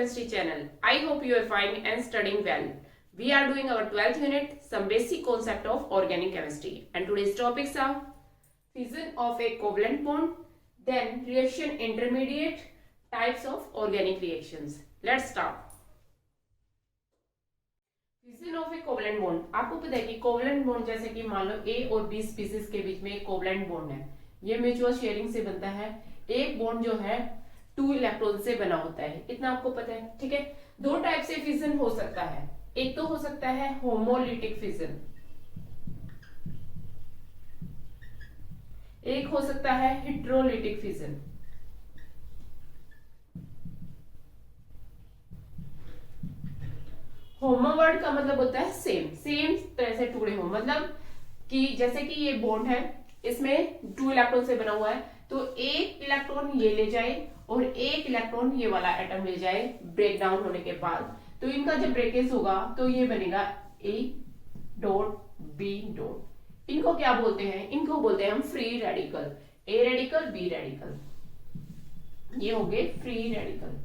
Chemistry channel. I hope you are fine and studying well. We are doing our 12th unit, some basic concept of organic chemistry. And today's topics are fission of a covalent bond, then reaction intermediate, types of organic reactions. Let's start. Fission of A covalent bond, आपको पता है कि covalent bond जैसे कि मान लो ए और B species के बीच में एक कोवलेंट बॉन्ड है, ये म्यूचुअल शेयरिंग से बनता है। एक बॉन्ड जो है 2 इलेक्ट्रॉन से बना होता है, इतना आपको पता है। ठीक है, दो टाइप से फिजन हो सकता है। एक तो हो सकता है होमोलिटिक फिजन, एक हो सकता है हेटेरोलिटिक फिजन। होमो वर्ड का मतलब होता है सेम, सेम तरह से टुकड़े हो, मतलब कि जैसे कि ये बॉन्ड है, इसमें 2 इलेक्ट्रॉन से बना हुआ है, तो एक इलेक्ट्रॉन ये ले जाए और एक इलेक्ट्रॉन ये वाला एटम ले जाए ब्रेक डाउन होने के बाद, तो इनका जब ब्रेकेज होगा तो ये बनेगा ए डॉट बी डॉट। इनको क्या बोलते हैं? इनको बोलते हैं हम free radical, A radical B radical, ये हो गए फ्री रेडिकल।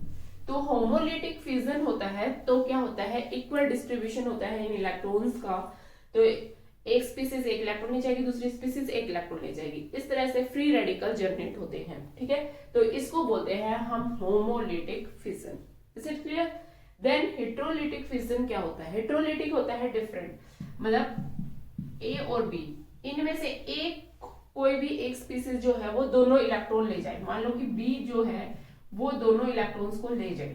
तो होमोलिटिक फिजन होता है तो क्या होता है, इक्वल डिस्ट्रीब्यूशन होता है इन इलेक्ट्रॉन्स का, तो एक स्पीसीज एक इलेक्ट्रॉन ले जाएगी, दूसरी स्पीसीज एक इलेक्ट्रॉन ले जाएगी, इस तरह से फ्री रेडिकल जनरेट होते हैं। ठीक है, तो इसको बोलते हैं हम homolytic fission. Is it clear? Then heterolytic fission क्या होता है? हेटेरोलिटिक होता है डिफरेंट, मतलब ए और बी, इनमें से एक कोई भी एक स्पीसीज जो है वो दोनों इलेक्ट्रॉन ले जाए। मान लो कि बी जो है वो दोनों इलेक्ट्रॉन्स को ले जाए,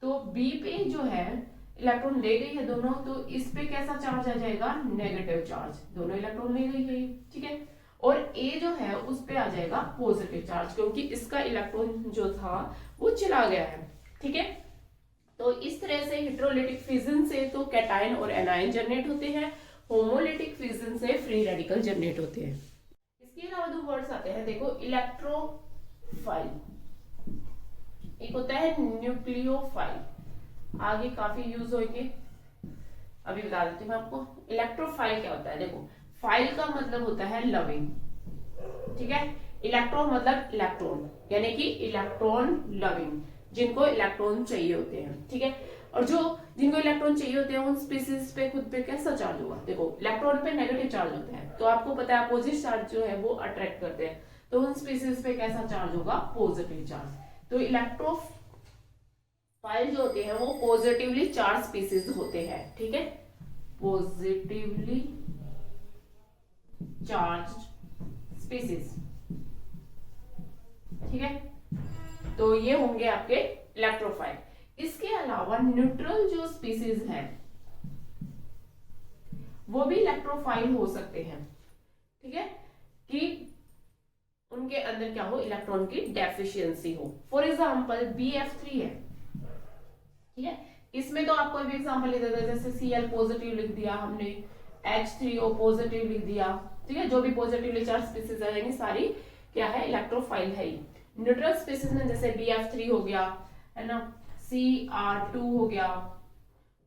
तो बी पे जो है इलेक्ट्रॉन ले गई है दोनों, तो इस पे कैसा चार्ज आ जाएगा? नेगेटिव चार्ज, दोनों इलेक्ट्रॉन ले गई है। ठीक है, और ए जो है उस पे आ जाएगा पॉजिटिव चार्ज, क्योंकि इसका इलेक्ट्रॉन जो था वो चला गया है। ठीक है, तो इस तरह से हेटेरोलिटिक फिजन से तो कैटायन और एनायन जनरेट होते हैं, होमोलिटिक फिजन से फ्री रेडिकल जनरेट होते हैं। इसके अलावा 2 वर्ड्स आते हैं, देखो इलेक्ट्रोफाइल, एक होता है न्यूक्लियोफाइल, आगे काफी यूज होंगे, अभी बता देती हूँ आपको। इलेक्ट्रोफाइल क्या होता है? देखो, फाइल का मतलब होता है लविंग, ठीक है, इलेक्ट्रॉन मतलब इलेक्ट्रॉन, यानी कि इलेक्ट्रॉन लविंग, जिनको इलेक्ट्रॉन चाहिए होते हैं। ठीक है, और जो जिनको इलेक्ट्रॉन चाहिए होते हैं उन स्पीसीज पे खुद पे कैसा चार्ज होगा? देखो, इलेक्ट्रॉन पे नेगेटिव चार्ज होता है, तो आपको पता है अपोजिट चार्ज जो है वो अट्रैक्ट करते हैं, तो उन स्पीसीज पे कैसा चार्ज होगा? Positive charge. तो इलेक्ट्रोफाइल जो होते हैं वो पॉजिटिवली चार्ज स्पीसीज होते हैं। ठीक है, पॉजिटिवली चार्ज स्पीसीज। ठीक है, तो ये होंगे आपके इलेक्ट्रोफाइल। इसके अलावा न्यूट्रल जो स्पीसीज हैं वो भी इलेक्ट्रोफाइल हो सकते हैं। ठीक है, कि उनके अंदर क्या हो? इलेक्ट्रॉन की डेफिशिएंसी हो। फॉर एग्जांपल BF3 है, ठीक है, इसमें तो आपको भी एग्जांपल ले देता है, जैसे Cl पॉजिटिव लिख दिया हमने, H3O पॉजिटिव लिख दिया। ठीक है, जो भी पॉजिटिवली चार्ज स्पीसीज है, यानी सारी क्या है? इलेक्ट्रोफाइल है। न्यूट्रल स्पीसीज में जैसे BF3 हो गया, है ना, Cr2 हो गया,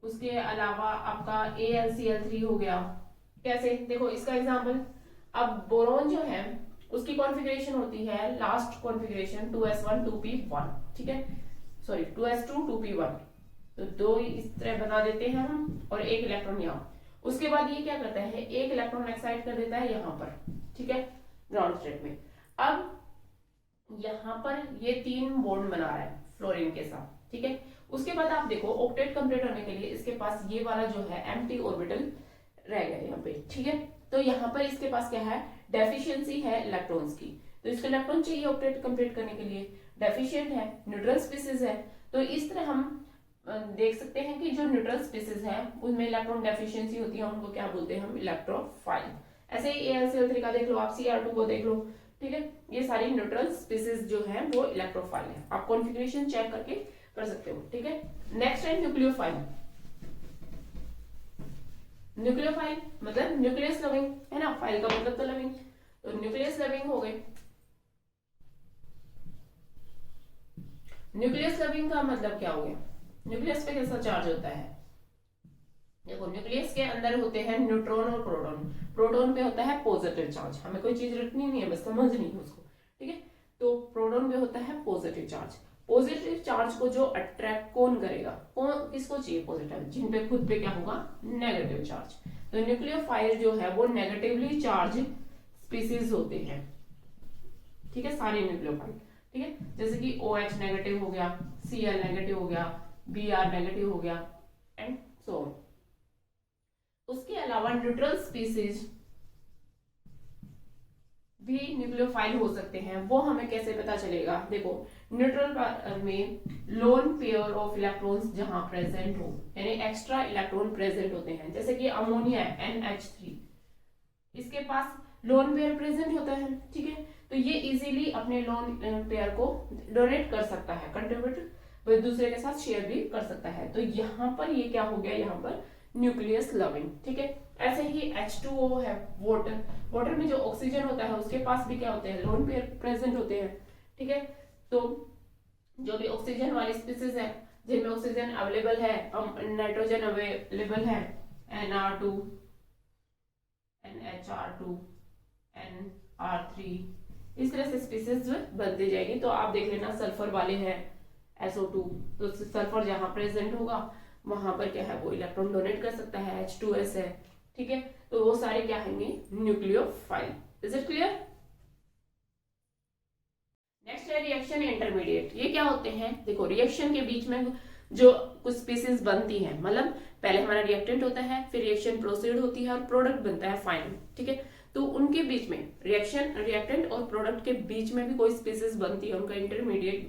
उसके अलावा आपका AlCl3 हो गया। कैसे? देखो इसका एग्जांपल, अब बोरोन जो है उसकी कॉन्फ़िगरेशन होती है, लास्ट कॉन्फ़िगरेशन 2s1 2p1, ठीक है, सॉरी 2s2 2p1, तो 2 इस तरह बना देते हैं हम और एक इलेक्ट्रॉन यहाँ। उसके बाद ये क्या करता है? एक इलेक्ट्रॉन एक्साइट कर देता है यहाँ पर, ठीक है, ग्राउंड स्टेट में। अब यहाँ पर ये 3 बॉन्ड बना रहा है फ्लोरीन के साथ। ठीक है, उसके बाद आप देखो ऑक्टेट कंप्लीट होने के लिए इसके पास ये वाला जो है एम्प्टी ऑर्बिटल रह गया यहाँ पे। ठीक है, तो यहाँ पर इसके पास क्या है? डेफिशिएंसी है इलेक्ट्रॉन्स की, तो इसको इलेक्ट्रॉन चाहिए ऑक्टेट कंप्लीट करने के लिए, डेफिशिएंट है, न्यूट्रल स्पीसीज है। तो इस तरह हम देख सकते हैं कि जो न्यूट्रल स्पीसीज है उनमें इलेक्ट्रॉन डेफिशिएंसी होती है, उनको क्या बोलते हैं? हम इलेक्ट्रोफाइल। ऐसे ही AlCl3 का देख लो आप, Cr2 को देख लो। ठीक है, ये सारी न्यूट्रल स्पीसीज जो है वो इलेक्ट्रोफाइल है, आप कॉन्फ़िगरेशन चेक करके कर सकते हो। ठीक है, नेक्स्ट है न्यूक्लियोफाइल। न्यूक्लियोफाइल मतलब न्यूक्लियस लविंग, है ना, फाइल का मतलब तो लविंग, तो न्यूक्लियस लविंग हो गए। न्यूक्लियस लविंग का मतलब क्या हो गया? न्यूक्लियस पे कैसा चार्ज होता है? देखो, न्यूक्लियस के अंदर होते हैं न्यूट्रॉन और प्रोटॉन, प्रोटॉन पे होता है पॉजिटिव चार्ज, हमें कोई चीज रखनी नहीं है, बस समझनी है उसको। ठीक है, तो प्रोटॉन पे होता है पॉजिटिव चार्ज, पॉजिटिव चार्ज को जो अट्रैक्ट कौन करेगा, कौन किसको चाहिए पॉजिटिव, जिन पे खुद पे क्या होगा नेगेटिव चार्ज। तो न्यूक्लियोफाइल जो है वो नेगेटिवली चार्ज स्पीसीज होते हैं, ठीक है, सारे न्यूक्लियोफाइल, ठीक है, जैसे कि OH नेगेटिव हो गया, Cl नेगेटिव हो गया, Br नेगेटिव हो गया एंड सो ऑन। उसके अलावा न्यूट्रल स्पीसीज भी न्यूक्लियोफाइल हो सकते हैं। वो हमें कैसे पता चलेगा, देखो न्यूट्रल में लोन पेयर ऑफ इलेक्ट्रॉन्स जहां प्रेजेंट हो, यानी एक्स्ट्रा इलेक्ट्रॉन प्रेजेंट होते हैं, जैसे कि अमोनिया NH3, इसके पास लोन पेयर प्रेजेंट होता है, ठीक है, तो ये इजीली अपने लोन पेयर को डोनेट कर सकता है, कंट्रीब्यूट दूसरे के साथ शेयर भी कर सकता है। तो यहाँ पर ये क्या हो गया, यहाँ पर न्यूक्लियस लविंग, ठीक है। ऐसे ही H2O है, वाटर, वाटर में जो ऑक्सीजन होता है उसके पास भी क्या होते हैं, लोन पेयर प्रेजेंट होते हैं, ठीक है। तो जो भी ऑक्सीजन वाली स्पीसीज है जिनमें ऑक्सीजन अवेलेबल है, नाइट्रोजन अवेलेबल है, NR2, NHR2, NR3, इस तरह से स्पीसीज बनती जाएगी। तो आप देख लेना सल्फर वाले हैं SO2, तो सल्फर जहां प्रेजेंट होगा वहां पर क्या है वो इलेक्ट्रॉन डोनेट कर सकता है, H2S है, ठीक है। तो वो सारे क्या होंगे nucleophile. Is it clear? Next है रिएक्शन इंटरमीडिएट। ये क्या होते हैं, देखो रिएक्शन के बीच में जो कुछ स्पीसीज बनती है, मतलब पहले हमारा रिएक्टेंट होता है, फिर रिएक्शन प्रोसीड होती है और प्रोडक्ट बनता है फाइनल, ठीक है। तो उनके बीच में रिएक्टेंट और प्रोडक्ट के बीच में भी कोई स्पीसीज बनती है, उनका इंटरमीडिएट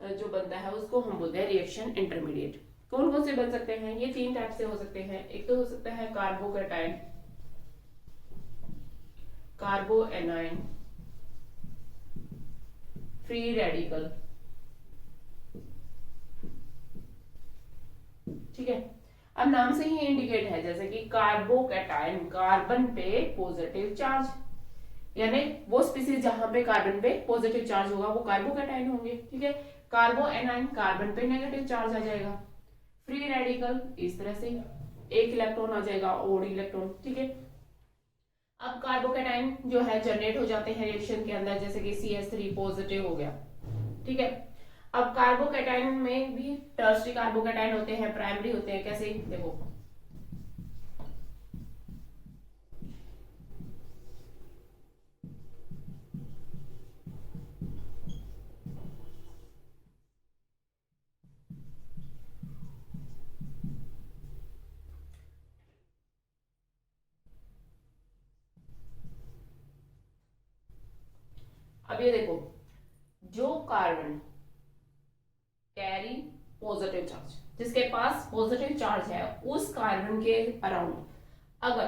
जो बनता है उसको हम बोलते हैं रिएक्शन इंटरमीडिएट। कौन कौन से बन सकते हैं, ये 3 टाइप से हो सकते हैं। एक तो हो सकता है कार्बोकैटायन, कार्बो एनायन, फ्री रेडिकल, ठीक है। अब नाम से ही इंडिकेट है, जैसे कि कार्बोकैटायन, कार्बन पे पॉजिटिव चार्ज, यानी वो स्पीसीज जहां पे कार्बन पे पॉजिटिव चार्ज होगा वो कार्बोकैटायन होंगे, ठीक है। कार्बो एनायन, कार्बन पे नेगेटिव चार्ज आ जाएगा। फ्री रेडिकल, इस तरह से एक इलेक्ट्रॉन आ जाएगा, ओड इलेक्ट्रॉन, ठीक है। अब कार्बोकैटायन जो है जनरेट हो जाते हैं रिएक्शन के अंदर, जैसे कि CH3 पॉजिटिव हो गया, ठीक है। अब कार्बोकैटायन में भी टर्शरी कार्बोकैटायन होते हैं, प्राइमरी होते हैं, कैसे देखो, अब ये देखो, जो कार्बन कैरी पॉजिटिव चार्ज, जिसके पास पॉजिटिव चार्ज है, उस कार्बन के अराउंड अगर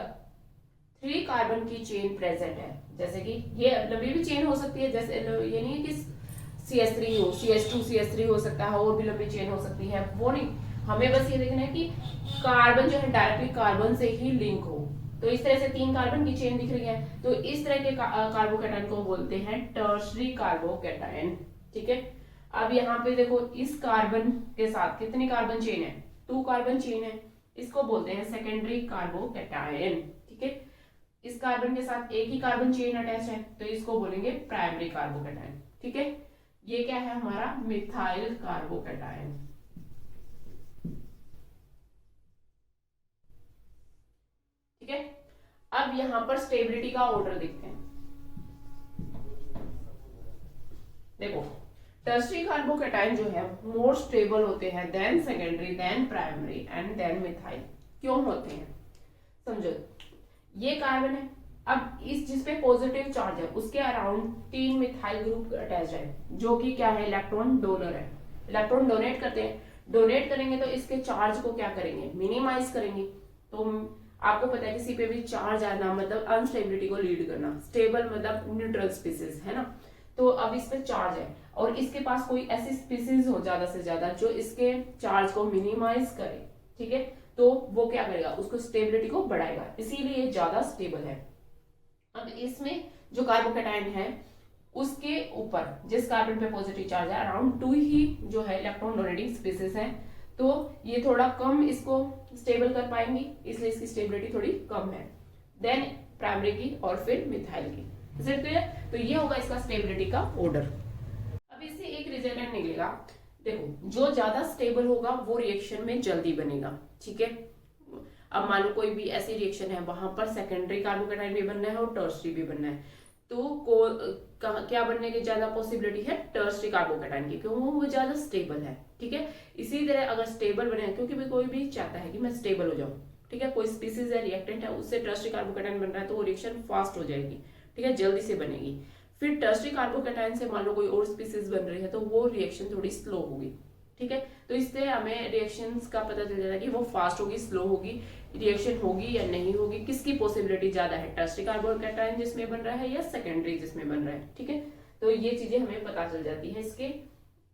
3 कार्बन की चेन प्रेजेंट है, जैसे कि ये लंबी भी चेन हो सकती है, जैसे ये नहीं है कि CH3 हो, CH2 CH3 हो सकता है, और भी लंबी चेन हो सकती है, वो नहीं, हमें बस ये देखना है कि कार्बन जो है डायरेक्टली कार्बन से ही लिंक हो। तो इस तरह से 3 कार्बन की चेन दिख रही है, तो इस तरह के कार्बोकैटायन को बोलते हैं टर्शरी कार्बोकैटायन, ठीक है। अब यहाँ पे देखो, इस कार्बन के साथ कितनी कार्बन चेन है, 2 कार्बन चेन है, इसको बोलते हैं सेकेंडरी कार्बोकैटायन, ठीक है। इस कार्बन के साथ एक ही कार्बन चेन अटैच है, तो इसको बोलेंगे प्राइमरी कार्बोकैटायन, ठीक है। ये क्या है हमारा मिथाइल कार्बोकैटायन, ठीक है। अब यहां पर स्टेबिलिटी का ऑर्डर देखते हैं, देखो टर्शरी कार्बोकैटायन जो है मोर स्टेबल होते हैं than secondary, then primary and then methyl. क्यों होते हैं समझो, ये कार्बन है, अब इस जिसपे पॉजिटिव चार्ज है उसके अराउंड 3 मिथाइल ग्रुप अटैच है, जो कि क्या है इलेक्ट्रॉन डोनर है, इलेक्ट्रॉन डोनेट करते हैं। डोनेट करेंगे तो इसके चार्ज को क्या करेंगे, मिनिमाइज करेंगे। तो आपको पता है किसी पे भी चार्ज आना मतलब अनस्टेबिलिटी को लीड करना, स्टेबल मतलब न्यूट्रल स्पीसीज है ना। तो अब इस पे चार्ज है और इसके पास कोई ऐसी स्पीसीज हो ज्यादा से ज्यादा जो इसके चार्ज को मिनिमाइज करे, ठीक है, तो वो क्या करेगा, उसको स्टेबिलिटी को बढ़ाएगा, इसीलिए ये ज्यादा स्टेबल है। अब इसमें जो कार्बोकैटायन है उसके ऊपर जिस कार्बन पे पॉजिटिव चार्ज है अराउंड 2 ही जो है इलेक्ट्रॉन डोनेटिंग स्पीसीज है, तो ये थोड़ा कम इसको स्टेबल कर पाएंगी, इसलिए इसकी स्टेबिलिटी थोड़ी कम है देन प्राइमरी की और फिर मिथाइल की। तो ये होगा इसका स्टेबिलिटी का ऑर्डर। अब इससे एक रिजल्टेंट निकलेगा, देखो जो ज्यादा स्टेबल होगा वो रिएक्शन में जल्दी बनेगा, ठीक है। अब मान लो कोई भी ऐसी रिएक्शन है, वहां पर सेकेंडरी कार्बोकेटाइन भी बनना है और टर्सरी भी बनना है, तो क्या बनने की ज्यादा पॉसिबिलिटी है, टर्सरी कार्बोकेटाइन की, क्योंकि वो ज्यादा स्टेबल है, ठीक है। इसी तरह अगर स्टेबल बने, क्योंकि भी कोई भी चाहता है कि मैं स्टेबल हो जाऊं, ठीक है, कोई स्पीसीज है, रिएक्टेंट है, उससे टर्सरी कार्बोकेटाइन बन रहा है तो वो रिएक्शन फास्ट हो जाएगी, ठीक है, जल्दी से बनेगी। फिर टर्सरी कार्बोकेटाइन से मान लो कोई और स्पीसीज बन रही है तो वो रिएक्शन थोड़ी स्लो होगी, ठीक है। तो इससे हमें रिएक्शंस का पता चल जाता है कि वो फास्ट होगी, स्लो होगी, रिएक्शन होगी या नहीं होगी, किसकी पॉसिबिलिटी ज्यादा है, टर्सरी कार्बोकेटाइन जिसमें बन रहा है या सेकेंडरी जिसमें बन रहा है, ठीक है। तो ये चीजें हमें पता चल जाती है इसके।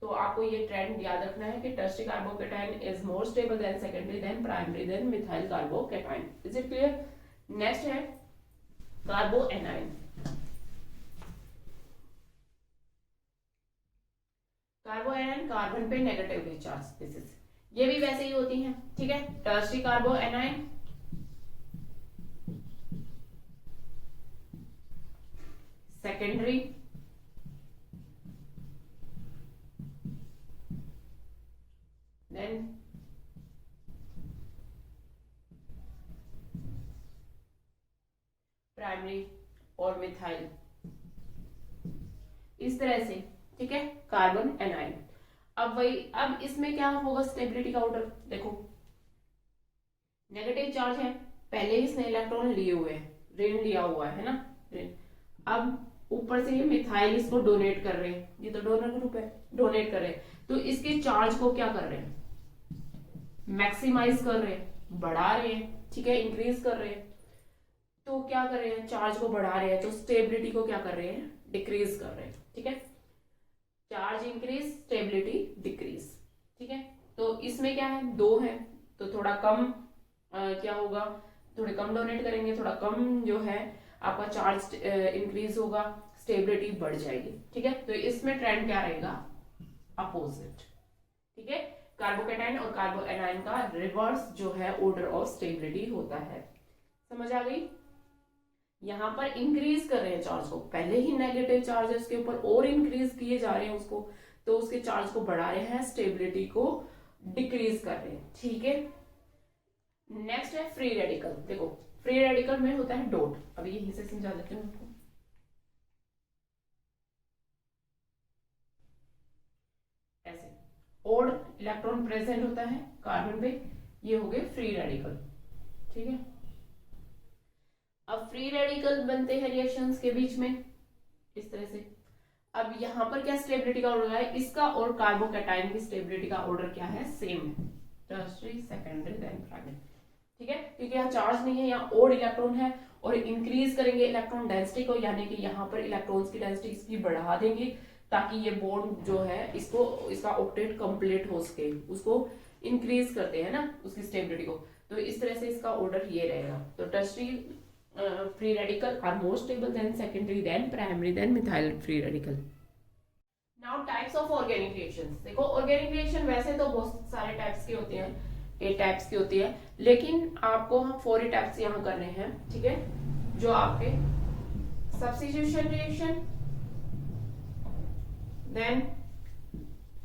तो आपको ये ट्रेंड याद रखना है कि tertiary carbocation is more stable than secondary then primary than methyl carbocation. Is it clear? Next है carbanion. Carbanion carbon पे नेगेटिवली चार्ज स्पीसीज, ये भी वैसे ही होती हैं, ठीक है। Tertiary carbanion, secondary, then primary और मिथाइल, इस तरह से, ठीक है, कार्बन एनाइन। अब इसमें क्या होगा स्टेबिलिटी का ऑर्डर, देखो नेगेटिव चार्ज है, पहले ही इसने इलेक्ट्रॉन लिए हुए हैं, ऋण लिया हुआ है ना, ऋण। अब ऊपर से ये मिथाइल इसको डोनेट कर रहे हैं, ये तो डोनर ग्रुप है, डोनेट कर रहे हैं, तो इसके चार्ज को क्या कर रहे हैं, मैक्सिमाइज कर रहे हैं, बढ़ा रहे हैं, ठीक है, इंक्रीज कर रहे हैं। तो क्या कर रहे हैं, चार्ज को बढ़ा रहे हैं, तो स्टेबिलिटी को क्या कर रहे हैं, डिक्रीज कर रहे हैं, ठीक है। चार्ज इंक्रीज, स्टेबिलिटी डिक्रीज, ठीक है। तो इसमें क्या है, दो है, तो थोड़ा कम क्या होगा, थोड़े कम डोनेट करेंगे, थोड़ा कम जो है आपका चार्ज इंक्रीज होगा, स्टेबिलिटी बढ़ जाएगी, ठीक है। तो इसमें ट्रेंड क्या रहेगा, अपोजिट, ठीक है। कार्बोकेटाइन और कार्बो एनाइन का रिवर्स जो है ऑर्डर ऑफ स्टेबिलिटी होता है। समझ आ गई? यहां पर इंक्रीज कर रहे हैं चार्ज को, पहले ही नेगेटिव चार्ज है उसके ऊपर और इंक्रीज किए जा रहे हैं उसको, तो उसके चार्ज को बढ़ा रहे हैं, स्टेबिलिटी को डिक्रीज कर रहे हैं, ठीक है। नेक्स्ट है फ्री रेडिकल। देखो फ्री रेडिकल में होता है डॉट, अभी यहीं से समझा देते हैं आपको। ऐसे और इलेक्ट्रॉन प्रेजेंट होता है कार्बन पे, ये हो गए फ्री रेडिकल, ठीक है। अब फ्री रेडिकल बनते हैं रिएक्शंस के बीच में इस तरह से। अब यहां पर क्या स्टेबिलिटी का ऑर्डर है, इसका और कार्बोकेटाइन की स्टेबिलिटी का ऑर्डर क्या है, सेम है, टर्सरी सेकेंडरी देन प्राइमरी, ठीक है। क्योंकि यहाँ चार्ज नहीं है, यहाँ और इलेक्ट्रॉन है, और इंक्रीज करेंगे इलेक्ट्रॉन डेंसिटी को, यानी कि यहाँ पर इलेक्ट्रॉन्स की डेंसिटी इसकी बढ़ा देंगे ताकि ये बॉन्ड जो है इसका ऑक्टेट कंप्लीट हो सके, उसको इंक्रीज करते हैं ना उसकी स्टेबिलिटी को। तो इस तरह से इसका ऑर्डर ये रहेगा। तो tertiary free radical are more stable than secondary then primary then methyl free radical. Now types of organic reactions। देखो ऑर्गेनिक रिएक्शन वैसे तो बहुत सारे टाइप्स के होते हैं, 8 टाइप्स की होती है, लेकिन आपको हम 4 टाइप्स यहाँ करने हैं, ठीक है। जो आपके substitution reaction, then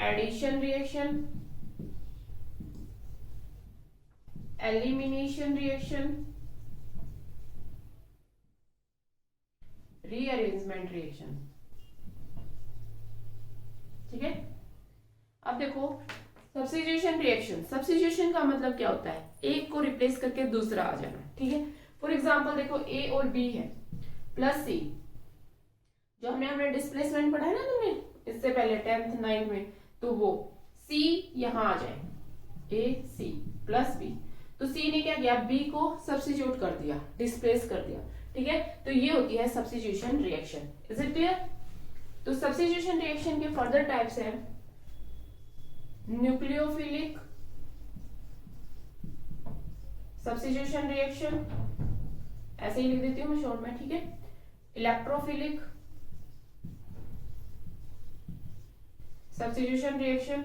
addition reaction, elimination reaction, rearrangement reaction, ठीक है। अब देखो सब्स्टिट्यूशन रिएक्शन, सब्स्टिट्यूशन का मतलब क्या होता है, एक को रिप्लेस करके दूसरा आ जाना, ठीक है। फॉर एग्जांपल देखो ए और बी है प्लस सी, जो हमने डिस्प्लेसमेंट पढ़ा है ना तुमने इससे पहले 10th 9th में, तो वो सी यहां आ जाए, ए सी प्लस बी, तो सी ने क्या किया, बी को सब्स्टिट्यूट कर दिया, डिस्प्लेस कर दिया, ठीक है। तो ये होती है substitution reaction. Is it clear? तो सब्स्टिट्यूशन रिएक्शन के फर्दर टाइप्स हैं न्यूक्लियोफिलिक सब्स्टिट्यूशन रिएक्शन, ऐसे ही लिख देती हूं मैं शॉर्ट में, ठीक है। Electrophilic substitution reaction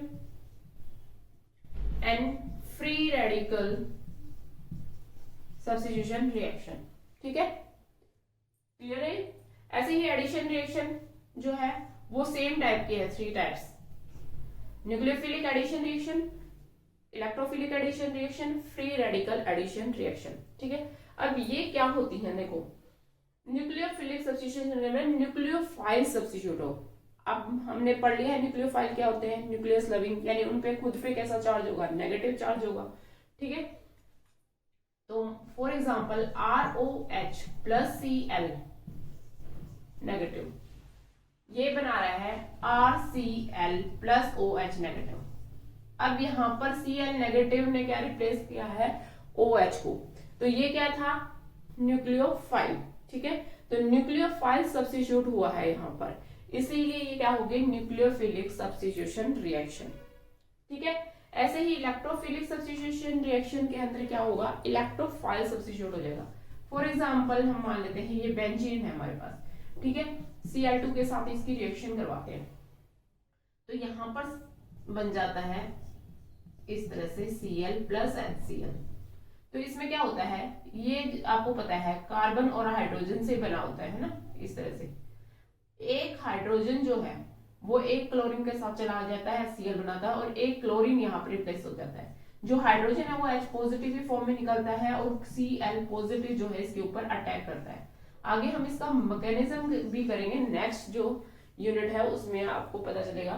and free radical substitution reaction, ठीक है। क्लियर है? ऐसे ही एडिशन रिएक्शन जो है वो सेम टाइप की है, 3 types, nucleophilic addition reaction, electrophilic addition reaction, free radical addition reaction. ठीक है, अब ये क्या होती है, देखो न्यूक्लियोफिलिक सब्स्टिट्यूशन में न्यूक्लियोफाइल सब्स्टिट्यूट हो। अब हमने पढ़ लिया है न्यूक्लियोफाइल क्या होते हैं, न्यूक्लियस लविंग, यानी उनपे खुद पे कैसा चार्ज होगा, नेगेटिव चार्ज होगा। ठीक है, तो for example ROH plus Cl negative, ये बना रहा है RCl प्लस OH नेगेटिव। अब यहां पर Cl नेगेटिव ने क्या रिप्लेस किया है, OH को, तो ये क्या था, न्यूक्लियोफाइल। ठीक है, तो न्यूक्लियोफाइल सब्स्टिट्यूट हुआ है यहां पर, इसीलिए ये क्या होगी, न्यूक्लियोफिलिक सब्स्टिट्यूशन रिएक्शन। ठीक है, ऐसे ही इलेक्ट्रोफिलिक सब्स्टिट्यूशन रिएक्शन के अंदर क्या होगा, इलेक्ट्रोफाइल सब्स्टिट्यूट हो जाएगा। फॉर एग्जांपल हम मान लेते हैं ये बेंजीन है हमारे पास, ठीक है, Cl2 के साथ इसकी रिएक्शन करवाते हैं, तो यहां पर बन जाता है इस तरह से Cl प्लस HCl। तो इसमें क्या होता है, ये आपको पता है कार्बन और हाइड्रोजन से बना होता है ना, इस तरह से एक हाइड्रोजन जो है वो एक क्लोरीन के साथ चला जाता है, Cl बनाता है, और एक क्लोरीन यहाँ पर रिप्लेस हो जाता है। जो हाइड्रोजन है वो H पॉजिटिव फॉर्म में निकलता है और Cl पॉजिटिव जो है इसके ऊपर अटैक करता है। आगे हम इसका मैकेनिज्म भी करेंगे, नेक्स्ट जो यूनिट है उसमें आपको पता चलेगा।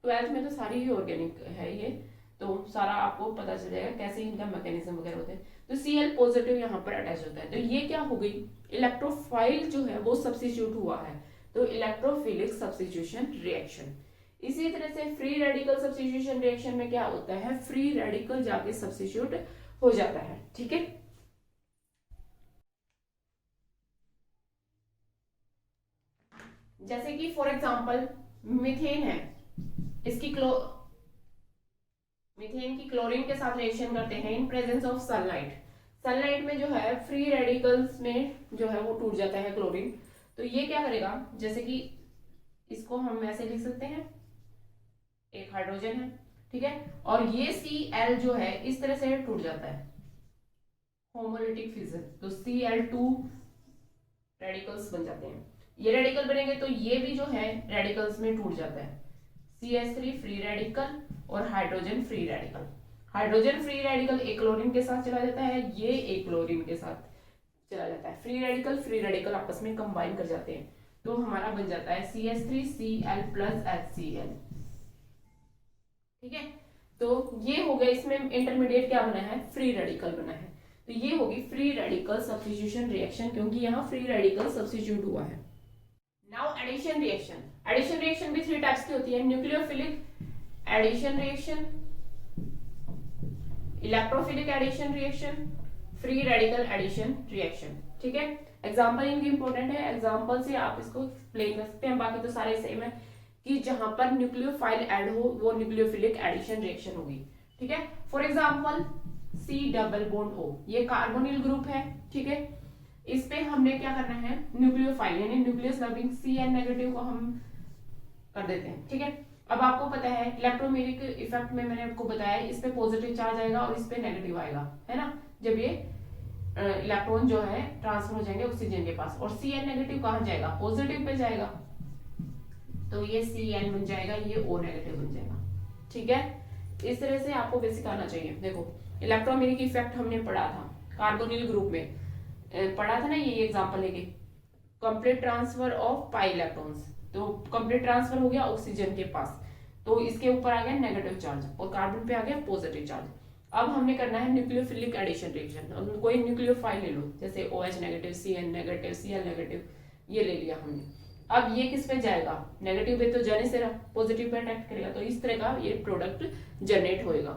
12th में तो सारी ही ऑर्गेनिक है ये, तो सारा आपको पता चलेगा कैसे इनका मैकेनिज्म वगैरह होते हैं। तो Cl पॉजिटिव यहाँ पर अटैच होता है, तो ये क्या हो गई, इलेक्ट्रोफाइल जो है वो सब्स्टिट्यूट हुआ है, तो इलेक्ट्रोफिलिक सब्स्टिट्यूशन रिएक्शन। इसी तरह से फ्री रेडिकल सब्स्टिट्यूशन रिएक्शन में क्या होता है, फ्री रेडिकल जाके सब्स्टिट्यूट हो जाता है। ठीक है, जैसे कि फॉर एग्जांपल मीथेन है, इसकी मीथेन की क्लोरीन के साथ रिएक्शन करते हैं in presence of sunlight. Sunlight में जो है फ्री रेडिकल्स में जो है वो टूट जाता है क्लोरीन, तो ये क्या करेगा, जैसे कि इसको हम ऐसे लिख सकते हैं, एक हाइड्रोजन है, ठीक है, और ये Cl जो है इस तरह से टूट जाता है, होमोलिटिक फिजन, तो Cl2 रेडिकल्स बन जाते हैं। ये रेडिकल बनेंगे तो ये भी जो है रेडिकल्स में टूट जाता है, CH3 फ्री रेडिकल और hydrogen free radical. Hydrogen free radical एक क्लोरीन के साथ चला जाता है, ये एक क्लोरीन के साथ चला जाता है, फ्री रेडिकल आपस में कंबाइन कर जाते हैं, तो हमारा बन जाता है CH3Cl प्लस HCl। ठीक है, तो ये हो गया, इसमें इंटरमीडिएट क्या बना है, फ्री रेडिकल बना है, तो ये होगी फ्री रेडिकल सब्स्टिट्यूशन रिएक्शन, क्योंकि यहाँ फ्री रेडिकल सब्स्टिट्यूट हुआ है। Now addition reaction. Addition reaction भी 3 टाइप्स की होती है, nucleophilic addition reaction, electrophilic addition reaction, free radical addition reaction. ठीक है, एग्जांपल इनकी इंपॉर्टेंट है, एग्जांपल से आप इसको एक्सप्लेन कर सकते हैं, बाकी तो सारे सेम है कि जहां पर न्यूक्लियोफाइल ऐड हो वो न्यूक्लियोफिलिक एडिशन रिएक्शन होगी। ठीक है, for example C double bond O, ये कार्बोनिल ग्रुप है, ठीक है, इस पे हमने क्या करना है, न्यूक्लियोफाइल यानी न्यूक्लियस लविंग Cn नेगेटिव को हम कर देते हैं। ठीक है, अब आपको पता है इलेक्ट्रोमेरिक इफेक्ट में मैंने आपको बताया, इस पे पॉजिटिव चार्ज आएगा और इस पे नेगेटिव आएगा, है ना, जब ये इलेक्ट्रॉन जो है ट्रांसफर हो जाएंगे ऑक्सीजन के पास, और Cn नेगेटिव कहां जाएगा, पॉजिटिव पे जाएगा, तो ये Cn बन जाएगा, ये O नेगेटिव बन जाएगा। ठीक है, इस तरह से आपको बेसिक आना चाहिए। देखो इलेक्ट्रोमेरिक इफेक्ट हमने पढ़ा था कार्बोनिल ग्रुप में, पढ़ा था ना, ये एग्जांपल लेके, complete transfer of pi electrons, तो कंप्लीट ट्रांसफर हो गया ऑक्सीजन के पास, तो इसके ऊपर आ गया नेगेटिव चार्ज और कार्बन पे आ गया पॉजिटिव चार्ज। अब हमने करना है न्यूक्लियोफिलिक एडिशन रिएक्शन, अब कोई न्यूक्लियोफाइल ले लो, जैसे OH negative, Cn negative, Cl negative, ये ले लिया हमने। अब ये किस पे जाएगा, नेगेटिव पे तो जाने से रहा, पॉजिटिव पे अटैक करेगा, तो इस तरह का ये प्रोडक्ट जनरेट होएगा।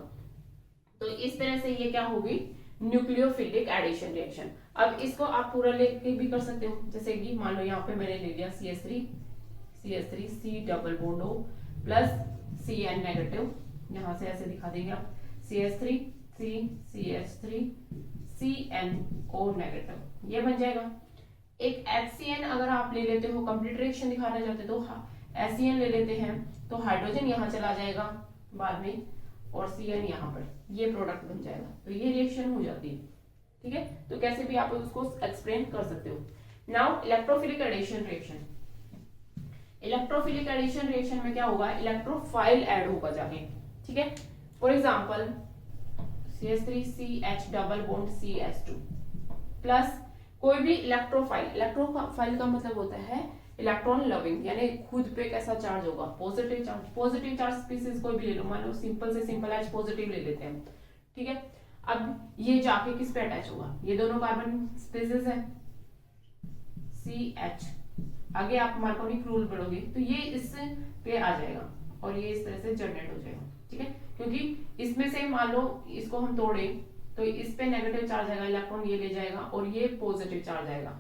तो इस तरह से ये क्या होगी, न्यूक्लियोफिलिक एडिशन रिएक्शन। अब इसको आप पूरा लेके भी कर सकते हो, जैसे कि मान लो यहाँ पे मैंने ले लिया CH3 C double bond O plus Cn negative, यहाँ से ऐसे दिखा देंगे आप, CH3 C CH3 CnO negative, ये बन जाएगा। एक HCN अगर आप ले लेते हो, कंप्लीट रिएक्शन दिखाना चाहते तो HCN ले लेते हैं, तो हाइड्रोजन यहाँ चला जाएगा बाद में और Cn यहाँ पर, ये प्रोडक्ट बन जाएगा, तो ये रिएक्शन हो जाती है। ठीक है, तो कैसे भी आप उसको एक्सप्लेन कर सकते हो। Now electrophilic addition reaction. Electrophilic addition reaction में क्या होगा, इलेक्ट्रोफाइल ऐड होगा जाके, ठीक है। For example CH3CH double bond CH2 plus कोई भी इलेक्ट्रोफाइल, इलेक्ट्रोफाइल का मतलब होता है इलेक्ट्रॉन लविंग, यानी खुद पे कैसा चार्ज होगा, positive charge. Positive charge species कोई भी ले लो, मान लो सिंपल से सिंपल H पॉजिटिव ले लेते हैं, ठीक है। अब ये जाके किस पे अटैच होगा, ये दोनों कार्बन स्पीसीज है CH, आगे आप मार्कोनिक रूल पढ़ोगे तो ये इस पे आ जाएगा और ये इस तरह से जनरेट हो जाएगा, ठीक है। क्योंकि इसमें से मान लो इसको हम तोड़े तो इस पे नेगेटिव चार्ज आएगा, इलेक्ट्रॉन ये ले जाएगा और ये पॉजिटिव चार्ज आएगा,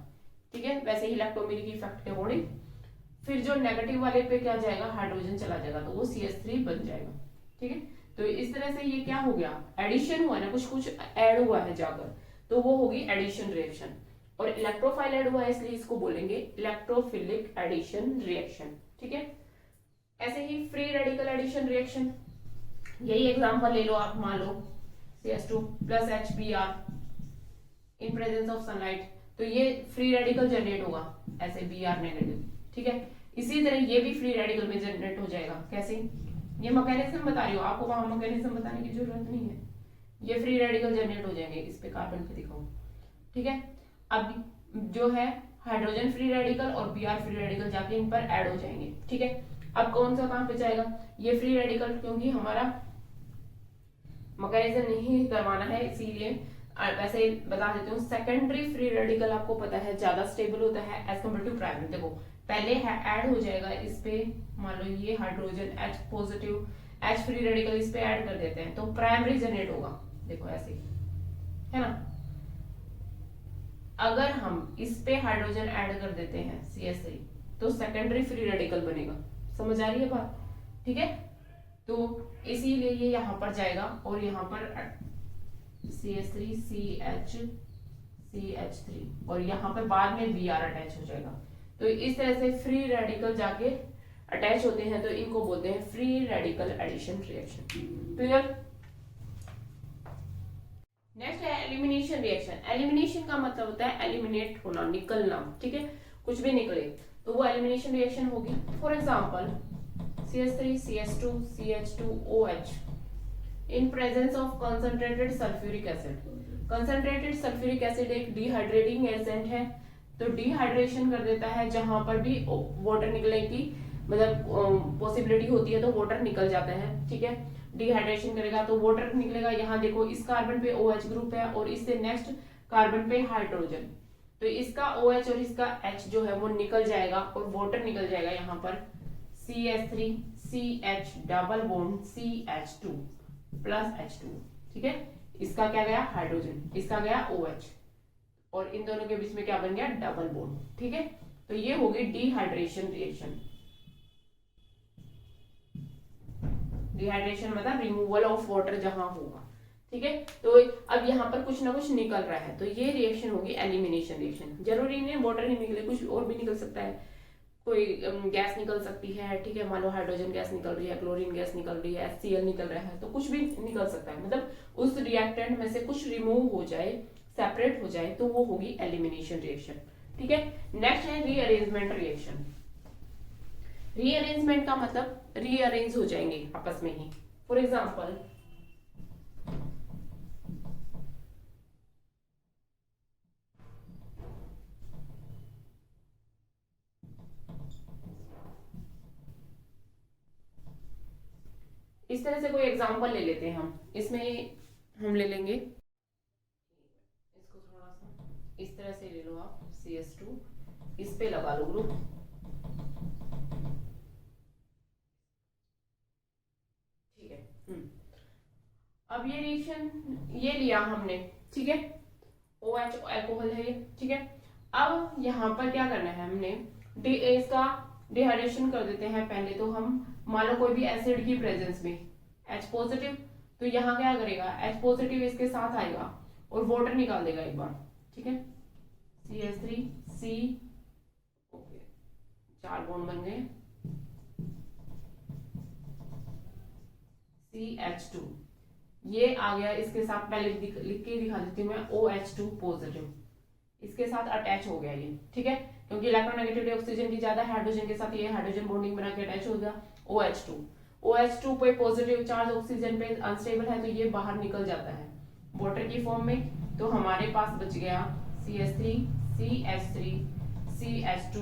ठीक है। वैसे ही इलेक्ट्रोमेरिक इफेक्ट के अकॉर्डिंग फिर जो नेगेटिव वाले पे क्या जाएगा, हाइड्रोजन चला जाएगा तो वो CH3 बन जाएगा, ठीक है। तो इस तरह से ये क्या हो गया, एडिशन हुआ ना, कुछ कुछ ऐड हुआ है जाकर, तो वो होगी एडिशन रिएक्शन। और इलेक्ट्रोफाइल ऐड हुआ है इसलिए इसको बोलेंगे इलेक्ट्रोफिलिक एडिशन रिएक्शन, ठीक है। ऐसे ही फ्री रेडिकल एडिशन रिएक्शन, यही एग्जांपल ले लो आप, मान लो CH2 plus HBr in presence of sunlight, तो ये फ्री रेडिकल जनरेट होगा ऐसे Br नेगेटिव, ठीक है। इसी तरह ये भी फ्री रेडिकल में जनरेट हो जाएगा, कैसे, ये मैकेनिज्म बता रही हूँ आपको, वहां मैकेनिज्म बताने की जरूरत नहीं है, ये फ्री रेडिकल जनरेट हो जाएंगे, इस पे कार्बन पे दिखाओ, ठीक है। अब जो है हाइड्रोजन फ्री रेडिकल और Br फ्री रेडिकल जाके इन पर ऐड हो जाएंगे, ठीक है। अब कौन सा कहां पे जाएगा, ये फ्री रेडिकल, क्योंकि हमारा मैकेनिज्म नहीं करवाना है इसीलिए वैसे बता देती हूँ। सेकेंडरी फ्री रेडिकल आपको पता है ज्यादा स्टेबल होता है एज कम्पेयर टू प्राइमरी। देखो पहले ऐड हो जाएगा इस पे, मान लो ये hydrogen H positive, H free radical इस पे ऐड कर देते हैं तो प्राइमरी जनरेट होगा, देखो ऐसे है ना। अगर हम इस पे हाइड्रोजन ऐड कर देते हैं CH3 तो सेकेंडरी फ्री रेडिकल बनेगा, समझ आ रही है बात, ठीक है। तो इसीलिए ये यहाँ पर जाएगा और यहाँ पर CH3 CH3 और यहाँ पर बाद में Br अटैच हो जाएगा। तो इस तरह से फ्री रेडिकल जाके अटैच होते हैं तो इनको बोलते हैं free radical addition reaction, clear. Next है एलिमिनेशन रिएक्शन। एलिमिनेशन का मतलब होता है एलिमिनेट होना, निकलना, ठीक है, कुछ भी निकले तो वो एलिमिनेशन रिएक्शन होगी। For example CH3 CH2 CH2OH in presence of concentrated sulfuric acid। concentrated sulfuric acid एक डिहाइड्रेटिंग एजेंट है, तो डिहाइड्रेशन कर देता है, जहां पर भी वाटर निकलने की मतलब पॉसिबिलिटी होती है तो वाटर निकल जाता है, ठीक है। डिहाइड्रेशन करेगा तो वाटर निकलेगा, यहाँ देखो इस कार्बन पे OH ग्रुप है और इससे नेक्स्ट कार्बन पे हाइड्रोजन, तो इसका OH और इसका H जो है वो निकल जाएगा और वाटर निकल जाएगा यहाँ पर CH3 CH double bond CH2 plus H2, ठीक है। इसका क्या गया हाइड्रोजन, इसका गया OH और इन दोनों के बीच में क्या बन गया डबल बॉन्ड, ठीक है। तो ये हो गई डिहाइड्रेशन रिएक्शन। डिहाइड्रेशन मतलब रिमूवल ऑफ वाटर जहां होगा, ठीक है। तो अब यहाँ पर कुछ ना कुछ निकल रहा है तो ये रिएक्शन होगी एलिमिनेशन रिएक्शन। जरूरी नहीं वाटर ही निकले, कुछ और भी निकल सकता है, कोई गैस निकल सकती है, ठीक है। मान लो हाइड्रोजन गैस निकल रही है, क्लोरीन गैस निकल रही है, HCl निकल रहा है, तो कुछ भी निकल सकता है, मतलब उस रिएक्टेंट में से कुछ रिमूव हो जाए, सेपरेट हो जाए तो वो होगी एलिमिनेशन रिएक्शन, ठीक है। नेक्स्ट है रीअरेंजमेंट रिएक्शन। रीअरेंजमेंट का मतलब रीअरेंज हो जाएंगे आपस में ही। फॉर एग्जाम्पल इस तरह से कोई एग्जांपल ले लेते हैं हम, इसमें हम ले लेंगे इसको थोड़ा सा इस तरह से ले लो आप, CH2 इस पे लगा लो ग्रुप, ठीक है। अब ये रिएक्शन ये लिया हमने, ठीक है, OH अल्कोहल है ये, ठीक है। अब यहाँ पर क्या करना है हमने, इसका डिहाइड्रेशन कर देते हैं पहले। तो हम मान लो कोई भी एसिड की प्रेजेंस में H पॉजिटिव, तो यहाँ क्या करेगा H पॉजिटिव इसके साथ आएगा और वाटर निकाल देगा एक बार, ठीक है। CH3 C, ओके 4 बॉन्ड बन गए, CH2 ये आ गया, इसके साथ पहले लिख के दिखा देती हूँ मैं, OH2 पॉजिटिव इसके साथ अटैच हो गया ये, ठीक है। क्योंकि इलेक्ट्रोनेगेटिविटी ऑक्सीजन की ज्यादा है, हाइड्रोजन के साथ ये हाइड्रोजन बॉन्डिंग बना के अटैच हो गया OH2। OH2 पे पॉजिटिव चार्ज, ऑक्सीजन पे अनस्टेबल है, तो ये बाहर निकल जाता है वाटर की फॉर्म में। तो हमारे पास बच गया CH3 CH3 CH2,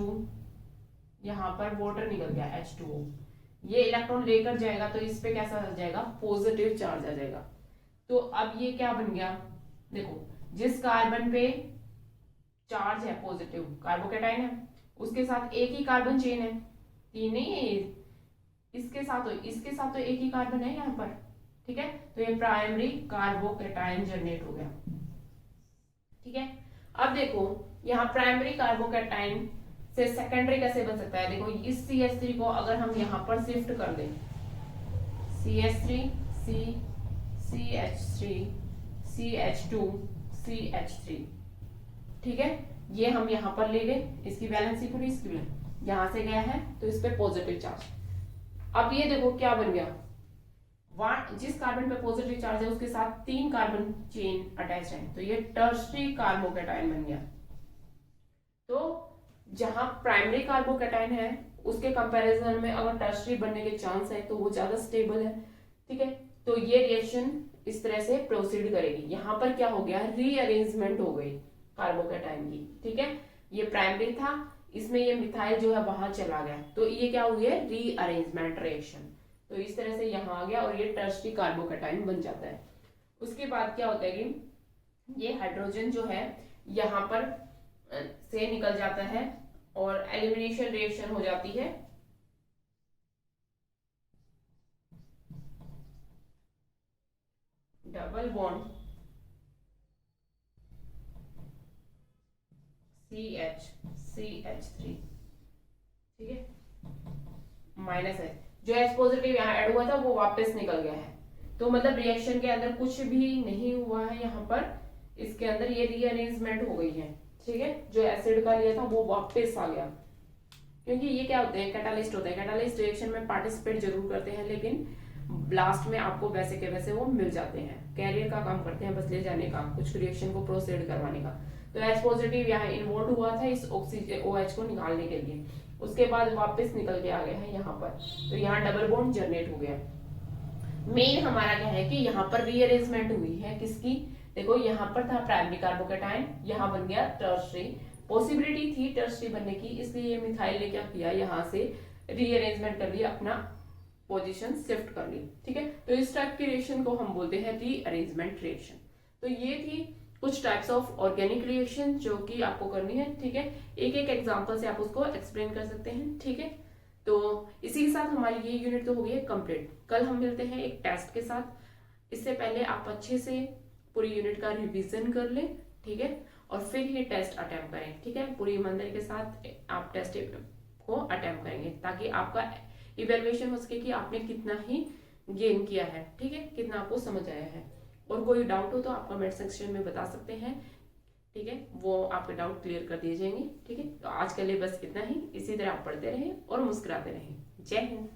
यहाँ पर वाटर निकल गया H2O। ये इलेक्ट्रॉन लेकर जाएगा तो इस पे कैसा आ जाएगा, पॉजिटिव चार्ज आ जाएगा। तो अब ये क्या बन गया, देखो जिस कार्बन पे चार्ज है पॉजिटिव, कार्बोकेटाइन है, उसके साथ एक ही कार्बन चेन है, तीन नहीं है ये, इसके साथ तो एक ही कार्बन है यहाँ पर, ठीक है। तो ये प्राइमरी कार्बोकेटाइन जनरेट हो गया, ठीक है। अब देखो यहाँ प्राइमरी कार्बोकेटाइन से सेकेंडरी कैसे बन सकता है, देखो इस CH3 को अगर हम यहाँ पर शिफ्ट कर दें, CH3 CH3 CH2 CH3, ठीक है, ये हम यहाँ पर ले गए, इसकी वैलेंसी पूरी, इसकी वैलेंसी यहाँ से गया है तो इस पे पॉजिटिव चार्ज। अब ये देखो क्या बन गया, जिस कार्बन पे पॉजिटिव चार्ज है उसके साथ 3 कार्बन चेन अटैच है, तो ये टर्शरी कार्बोकेटाइन बन गया। तो जहां प्राइमरी कार्बोकेटाइन है उसके कंपैरिजन में अगर टर्शरी बनने के चांस है तो वो ज्यादा स्टेबल है, ठीक है। तो ये रिएक्शन इस तरह से प्रोसीड करेगी। यहाँ पर क्या हो गया, रीअरेंजमेंट हो गई कार्बोकेटाइन की, ठीक है। ये प्राइमरी था, इसमें ये मिथाइल जो है वहां चला गया, तो ये क्या हुई है, रीअरेंजमेंट रिएक्शन। तो इस तरह से यहाँ आ गया और ये टर्शरी कार्बोकेटाइन बन जाता है। उसके बाद क्या होता है कि ये हाइड्रोजन जो है यहाँ पर से निकल जाता है और एलिमिनेशन रिएक्शन हो जाती है, डबल बॉन्ड CH3, ठीक है, माइनस है, जो H पॉजिटिव यहाँ ऐड हुआ था वो वापस निकल गया है। तो मतलब रिएक्शन के अंदर कुछ भी नहीं हुआ है, यहाँ पर इसके अंदर ये रीअरेंजमेंट हो गई है, ठीक है। जो एसिड का लिया था वो वापस आ गया, क्योंकि ये क्या होते हैं, कैटालिस्ट होते हैं। कैटालिस्ट रिएक्शन में पार्टिसिपेट जरूर करते हैं, लेकिन लास्ट में आपको वैसे के वैसे वो मिल जाते हैं, कैरियर का काम करते हैं, बस ले जाने का, कुछ रिएक्शन को प्रोसीड करवाने का। तो H पॉजिटिव यहाँ इन्वॉल्व हुआ था इस ऑक्सीजन OH को निकालने के लिए, उसके बाद वापस निकल के आ गया है यहाँ पर, तो यहाँ डबल बॉन्ड जनरेट हो गया। मेन हमारा क्या है कि यहाँ पर रीअरेंजमेंट हुई है किसकी, देखो यहाँ पर था प्राइमरी कार्बोकेटाइन, यहाँ बन गया टर्शरी, पॉसिबिलिटी थी टर्शरी बनने की, इसलिए ये मिथाइल ने क्या किया, यहाँ से रीअरेंजमेंट कर लिया, अपना पोजीशन शिफ्ट कर ली, ठीक है। तो इस टाइप की रिएक्शन को हम बोलते हैं रीअरेंजमेंट रिएक्शन। तो ये थी कुछ टाइप्स ऑफ ऑर्गेनिक रिएक्शन जो कि आपको करनी है, ठीक है। एक एक एग्जांपल से आप उसको एक्सप्लेन कर सकते हैं, ठीक है। तो इसी के साथ हमारी ये यूनिट तो हो गई है कंप्लीट। कल हम मिलते हैं एक टेस्ट के साथ। इससे पहले आप अच्छे से पूरी यूनिट का रिवीजन कर लें, ठीक है, और फिर ही टेस्ट अटेम्प्ट करें, ठीक है। पूरी ईमानदारी के साथ आप टेस्ट को अटेम्प्ट करेंगे ताकि आपका इवेल्युएशन हो सके कि आपने कितना ही गेन किया है, ठीक है, कितना आपको समझ आया है। और कोई डाउट हो तो आप कमेंट सेक्शन में बता सकते हैं, ठीक है, वो आपके डाउट क्लियर कर दिए जाएंगे, ठीक है। तो आज के लिए बस इतना ही। इसी तरह आप पढ़ते रहें और मुस्कुराते रहें। जय हिंद।